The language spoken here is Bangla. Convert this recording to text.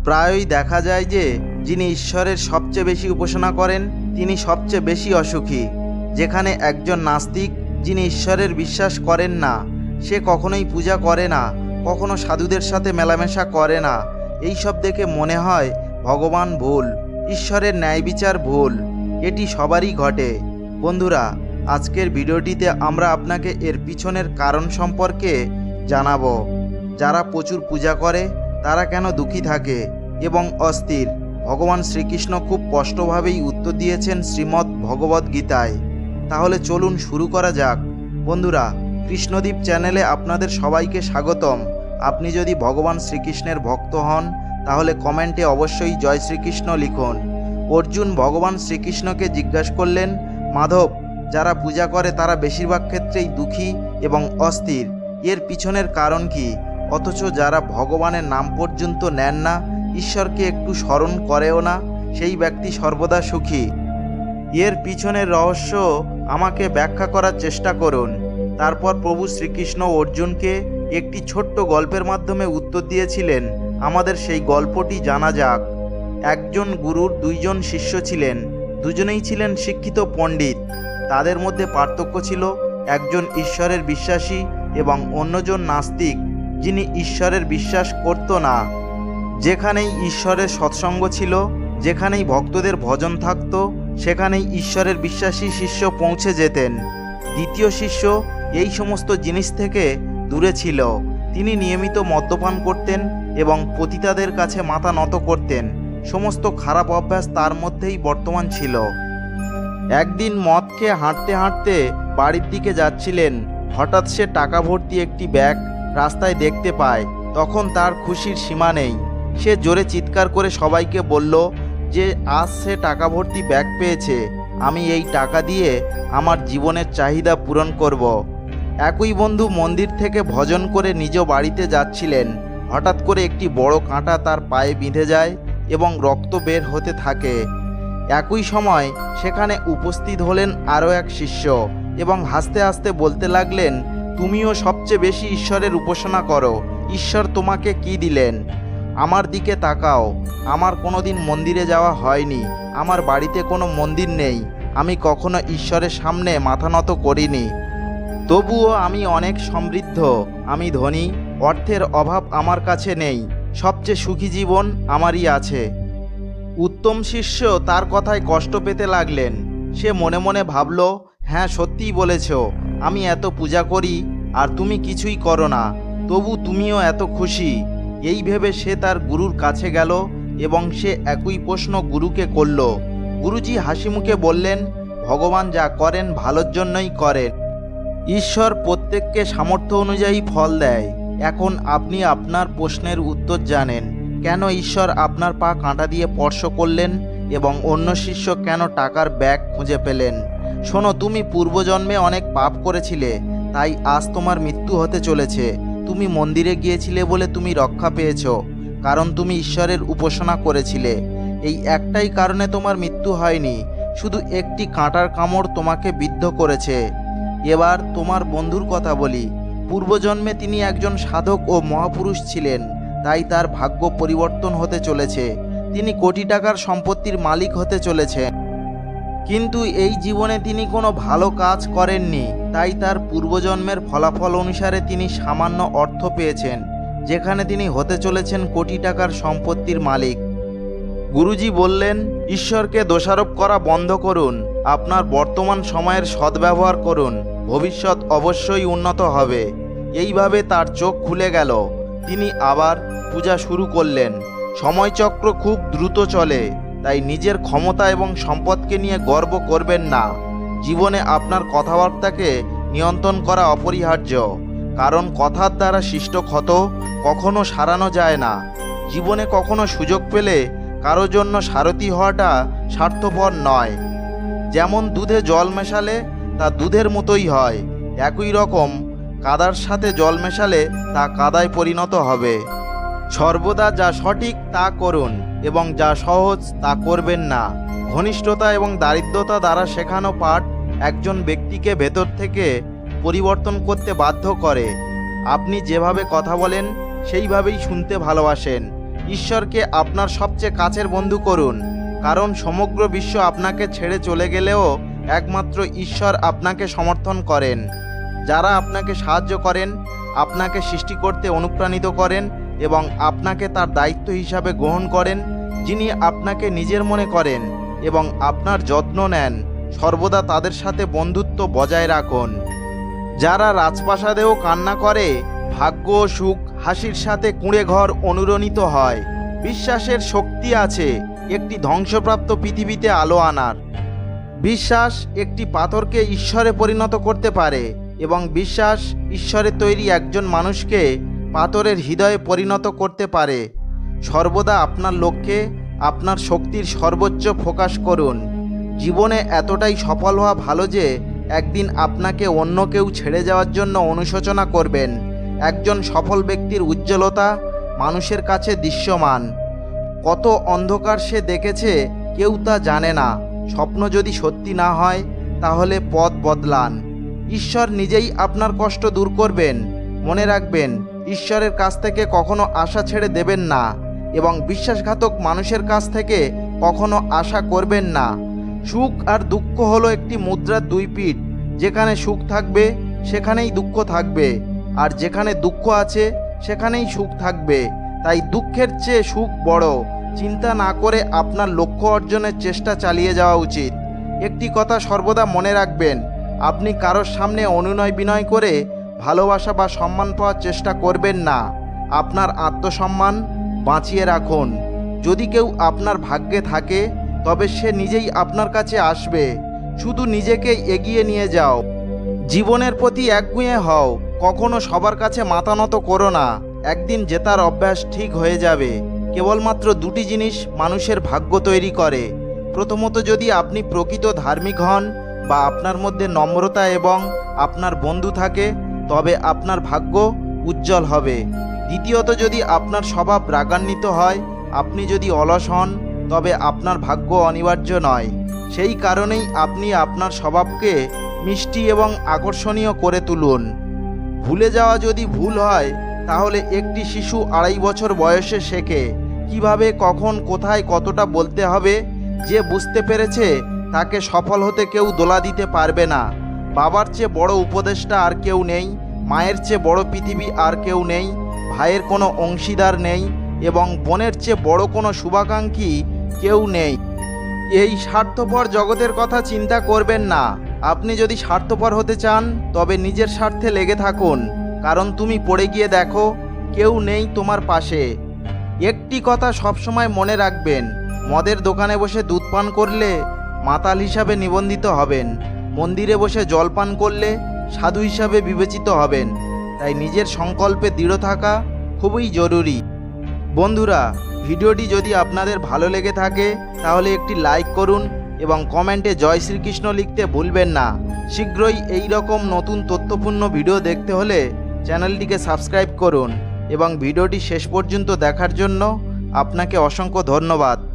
প্রায়ই দেখা যায় যে যিনি ঈশ্বরের সবচেয়ে বেশি উপাসনা করেন তিনি সবচেয়ে বেশি অসুখী। যেখানে একজন নাস্তিক যিনি ঈশ্বরের বিশ্বাস করেন না, সে কখনোই পূজা করে না, কখনো সাধুদের সাথে মেলামেশা করে না, এইসব দেখে মনে হয় ভগবান ভুল, ঈশ্বরের ন্যায় বিচার ভুল। এটি সবারই ঘটে। বন্ধুরা, আজকের ভিডিওটিতে আমরা আপনাকে এর পিছনের কারণ সম্পর্কে জানাবো। যারা প্রচুর পূজা করে তারা কেন দুঃখী থাকে এবং অস্থির। ভগবান শ্রীকৃষ্ণ খুব স্পষ্টভাবেই উত্তর দিয়েছেন শ্রীমদ্ ভগবদ্ গীতায়। তাহলে চলুন শুরু করা যাক। বন্ধুরা, কৃষ্ণদ্বীপ চ্যানেলে আপনাদের সবাইকে স্বাগতম। আপনি যদি ভগবান শ্রীকৃষ্ণের ভক্ত হন তাহলে কমেন্টে অবশ্যই জয় শ্রীকৃষ্ণ লিখুন। অর্জুন ভগবান শ্রীকৃষ্ণকে জিজ্ঞাসা করলেন, মাধব, যারা পূজা করে তারা বেশিরভাগ ক্ষেত্রেই দুঃখী এবং অস্থির, এর পিছনের কারণ কি? অথচ যারা ভগবানের নাম পর্যন্ত নেন না, ঈশ্বরকে একটু স্মরণ করেও না, সেই ব্যক্তি সর্বদা সুখী। এর পিছনের রহস্য আমাকে ব্যাখ্যা করার চেষ্টা করুন। তারপর প্রভু শ্রীকৃষ্ণ অর্জুনকে একটি ছোট্ট গল্পের মাধ্যমে উত্তর দিয়েছিলেন। আমাদের সেই গল্পটি জানা যাক। একজন গুরুর দুইজন শিষ্য ছিলেন, দুজনেই ছিলেন শিক্ষিত পণ্ডিত। তাদের মধ্যে পার্থক্য ছিল একজন ঈশ্বরের বিশ্বাসী এবং অন্যজন নাস্তিক, যিনি ঈশ্বরের বিশ্বাস করত না। যেখানেই ঈশ্বরের সৎসঙ্গ ছিল, যেখানেই ভক্তদের ভজন থাকত, সেখানেই ঈশ্বরের বিশ্বাসী শিষ্য পৌঁছে যেতেন। দ্বিতীয় শিষ্য এই সমস্ত জিনিস থেকে দূরে ছিল। তিনি নিয়মিত মদ্যপান করতেন এবং পতিতাদের কাছে মাথা নত করতেন। সমস্ত খারাপ অভ্যাস তার মধ্যেই বর্তমান ছিল। একদিন মদ খেয়ে হাঁটতে হাঁটতে বাড়ির দিকে যাচ্ছিলেন। হঠাৎ সে টাকা ভর্তি একটি ব্যাগ রাস্তায় দেখতে পায়। তখন তার খুশির সীমা নেই। সে জোরে চিৎকার করে সবাইকে বলল যে আজ সে টাকা ভর্তি ব্যাগ পেয়েছে, আমি এই টাকা দিয়ে আমার জীবনের চাহিদা পূরণ করব। একই বন্ধু মন্দির থেকে ভজন করে নিজ বাড়িতে যাচ্ছিলেন। হঠাৎ করে একটি বড় কাঁটা তার পায়ে বিঁধে যায় এবং রক্ত বের হতে থাকে। একই সময় সেখানে উপস্থিত হলেন আরও এক শিষ্য এবং হাসতে হাসতে বলতে লাগলেন, তুমিও সবচেয়ে বেশি ঈশ্বরের উপাসনা করো, ঈশ্বর তোমাকে কি দিলেন? আমার দিকে তাকাও। আমার কোনোদিন মন্দিরে যাওয়া হয়নি, আমার বাড়িতে কোনো মন্দির নেই, আমি কখনো ঈশ্বরের সামনে মাথা নত করিনি। তবুও আমি অনেক সমৃদ্ধ, আমি ধনী, অর্থের অভাব আমার কাছে নেই, সবচেয়ে সুখী জীবন আমারই আছে। উত্তম শিষ্য তার কথায় কষ্ট পেতে লাগলেন। সে মনে মনে ভাবল, হ্যাঁ, সত্যিই বলেছ, আমি এত পূজা করি আর তুমি কিছুই করো না, তবু তুমিও এত খুশি। এই ভেবে সে তার গুরুর কাছে গেল এবং সে একই প্রশ্ন গুরুকে করল। গুরুজি হাসি মুখে বললেন, ভগবান যা করেন ভালোর জন্যই করেন। ঈশ্বর প্রত্যেককে সামর্থ্য অনুযায়ী ফল দেয়। এখন আপনি আপনার প্রশ্নের উত্তর জানেন। কেন ঈশ্বর আপনার পা কাঁটা দিয়ে স্পর্শ করলেন এবং অন্য শিষ্য কেন টাকার ব্যাগ খুঁজে পেলেন? শোনো, তুমি পূর্বজন্মে অনেক পাপ করেছিলে, তাই আজ তোমার মৃত্যু হতে চলেছে। তুমি মন্দিরে গিয়েছিলে বলে তুমি রক্ষা পেয়েছ, কারণ তুমি ঈশ্বরের উপাসনা করেছিলে। এই একটাই কারণে তোমার মৃত্যু হয়নি, শুধু একটি কাঁটার কামড় তোমাকে বিদ্ধ করেছে। এবার তোমার বন্ধুর কথা বলি। পূর্বজন্মে তিনি একজন সাধক ও মহাপুরুষ ছিলেন, তাই তার ভাগ্য পরিবর্তন হতে চলেছে। তিনি কোটি টাকার সম্পত্তির মালিক হতে চলেছেন। কিন্তু এই জীবনে তিনি কোনো ভালো কাজ করেননি, তাই তার পূর্বজন্মের ফলাফল অনুসারে তিনি সামান্য অর্থ পেয়েছেন, যেখানে তিনি হতে চলেছেন কোটি টাকার সম্পত্তির মালিক। গুরুজি বললেন, ঈশ্বরকে দোষারোপ করা বন্ধ করুন, আপনার বর্তমান সময়ের সদ্ব্যবহার করুন, ভবিষ্যৎ অবশ্যই উন্নত হবে। এইভাবে তার চোখ খুলে গেল। তিনি আবার পূজা শুরু করলেন। সময়চক্র খুব দ্রুত চলে, তাই নিজের ক্ষমতা এবং সম্পদকে নিয়ে গর্ব করবেন না। জীবনে আপনার কথাবার্তাকে নিয়ন্ত্রণ করা অপরিহার্য, কারণ কথার দ্বারা সৃষ্ট ক্ষত কখনো সারানো যায় না। জীবনে কখনো সুযোগ পেলে কারো জন্য সারথি হওয়াটা স্বার্থপর নয়। যেমন দুধে জল মেশালে তা দুধের মতোই হয়, একই রকম কাদার সাথে জল মেশালে তা কাদায় পরিণত হবে। সর্বদা যা সঠিক তা করুন এবং যা সহজ তা করবেন না। ঘনিষ্ঠতা এবং দারিদ্রতা দ্বারা শেখানো পাঠ একজন ব্যক্তিকে ভেতর থেকে পরিবর্তন করতে বাধ্য করে। আপনি যেভাবে কথা বলেন সেইভাবেই শুনতে ভালোবাসেন, ঈশ্বরকে আপনার সবচেয়ে কাছের বন্ধু করুন, কারণ সমগ্র বিশ্ব আপনাকে ছেড়ে চলে গেলেও একমাত্র ঈশ্বর আপনাকে সমর্থন করেন। যারা আপনাকে সাহায্য করেন, আপনাকে সৃষ্টি করতে অনুপ্রাণিত করেন এবং আপনাকে তার দায়িত্ব হিসাবে গ্রহণ করেন, যিনি আপনাকে নিজের মনে করেন এবং আপনার যত্ন নেন, সর্বদা তাদের সাথে বন্ধুত্ব বজায় রাখুন। যারা রাজপ্রাসাদেও কান্না করে, ভাগ্য ও সুখ হাসির সাথে কুঁড়ে ঘর অনুরণিত হয়। বিশ্বাসের শক্তি আছে একটি ধ্বংসপ্রাপ্ত পৃথিবীতে আলো আনার। বিশ্বাস একটি পাথরকে ঈশ্বরে পরিণত করতে পারে এবং বিশ্বাস ঈশ্বরের তৈরি একজন মানুষকে পাথরের হৃদয়ে পরিণত করতে পারে। সর্বদা আপনার লক্ষ্যে আপনার শক্তির সর্বোচ্চ ফোকাস করুন। জীবনে এতটাই সফল হওয়া ভালো যে একদিন আপনাকে অন্য কেউ ছেড়ে যাওয়ার জন্য অনুশোচনা করবেন। একজন সফল ব্যক্তির উজ্জ্বলতা মানুষের কাছে দৃশ্যমান। কত অন্ধকার সে দেখেছে কেউ তা জানে না। স্বপ্ন যদি সত্যি না হয় তাহলে পথ বদলান। ঈশ্বর নিজেই আপনার কষ্ট দূর করবেন। মনে রাখবেন, ঈশ্বরের কাছ থেকে কখনো আশা ছেড়ে দেবেন না এবং বিশ্বাসঘাতক মানুষের কাছ থেকে কখনো আশা করবেন না। সুখ আর দুঃখ হলো একটি মুদ্রার দুই পিঠ। যেখানে সুখ থাকবে সেখানেই দুঃখ থাকবে, আর যেখানে দুঃখ আছে সেখানেই সুখ থাকবে। তাই দুঃখের চেয়ে সুখ বড়। চিন্তা না করে আপনার লক্ষ্য অর্জনের চেষ্টা চালিয়ে যাওয়া উচিত। একটি কথা সর্বদা মনে রাখবেন, আপনি কারোর সামনে অনুনয় বিনয় করে ভালোবাসা বা সম্মান পাওয়ার চেষ্টা করবেন না। আপনার আত্মসম্মান বাঁচিয়ে রাখুন। যদি কেউ আপনার ভাগ্যে থাকে তবে সে নিজেই আপনার কাছে আসবে। শুধু নিজেকে এগিয়ে নিয়ে যাও। জীবনের প্রতি একগুঁয়ে হও। কখনো সবার কাছে মাথা নত করো না। একদিন জেতার অভ্যাস ঠিক হয়ে যাবে। কেবলমাত্র দুটি জিনিস মানুষের ভাগ্য তৈরি করে। প্রথমত, যদি আপনি প্রকৃত ধার্মিক হন বা আপনার মধ্যে নম্রতা এবং আপনার বন্ধু থাকে, তবে আপনার ভাগ্য উজ্জ্বল হবে। দ্বিতীয়ত, যদি আপনার স্বভাব রাগান্বিত হয়, আপনি যদি অলস হন, তবে আপনার ভাগ্য অনিবার্য নয়। সেই কারণেই আপনি আপনার স্বভাবকে মিষ্টি এবং আকর্ষণীয় করে তুলুন। ভুলে যাওয়া যদি ভুল হয়, তাহলে একটি শিশু 2.5 বছর বয়সে শেখে কিভাবে, কখন, কোথায়, কতটা বলতে হবে। যে বুঝতে পেরেছে তাকে সফল হতে কেউ দোলা দিতে পারবে না। বাবার চেয়ে বড় উপদেষ্টা আর কেউ নেই, মায়ের চেয়ে বড় পৃথিবী আর কেউ নেই, ভাইয়ের কোনো অংশীদার নেই এবং বোনের চেয়ে বড় কোনো শুভাকাঙ্ক্ষী কেউ নেই। এই স্বার্থপর জগতের কথা চিন্তা করবেন না। আপনি যদি স্বার্থপর হতে চান তবে নিজের স্বার্থে লেগে থাকুন, কারণ তুমি পড়ে গিয়ে দেখো কেউ নেই তোমার পাশে। একটি কথা সবসময় মনে রাখবেন, মদের দোকানে বসে দুধ পান করলে মাতাল হিসাবে নিবন্ধিত হবেন, মন্দিরে বসে জল পান করলে সাধু হিসাবে বিবেচিত হবেন। তাই নিজের সংকল্পে দৃঢ় থাকা খুবই জরুরি। বন্ধুরা, ভিডিওটি যদি আপনাদের ভালো লেগে থাকে তাহলে একটি লাইক করুন এবং কমেন্টে জয় শ্রীকৃষ্ণ লিখতে ভুলবেন না। শীঘ্রই এই রকম নতুন তথ্যপূর্ণ ভিডিও দেখতে হলে চ্যানেলটিকে সাবস্ক্রাইব করুন এবং ভিডিওটি শেষ পর্যন্ত দেখার জন্য আপনাকে অসংখ্য ধন্যবাদ।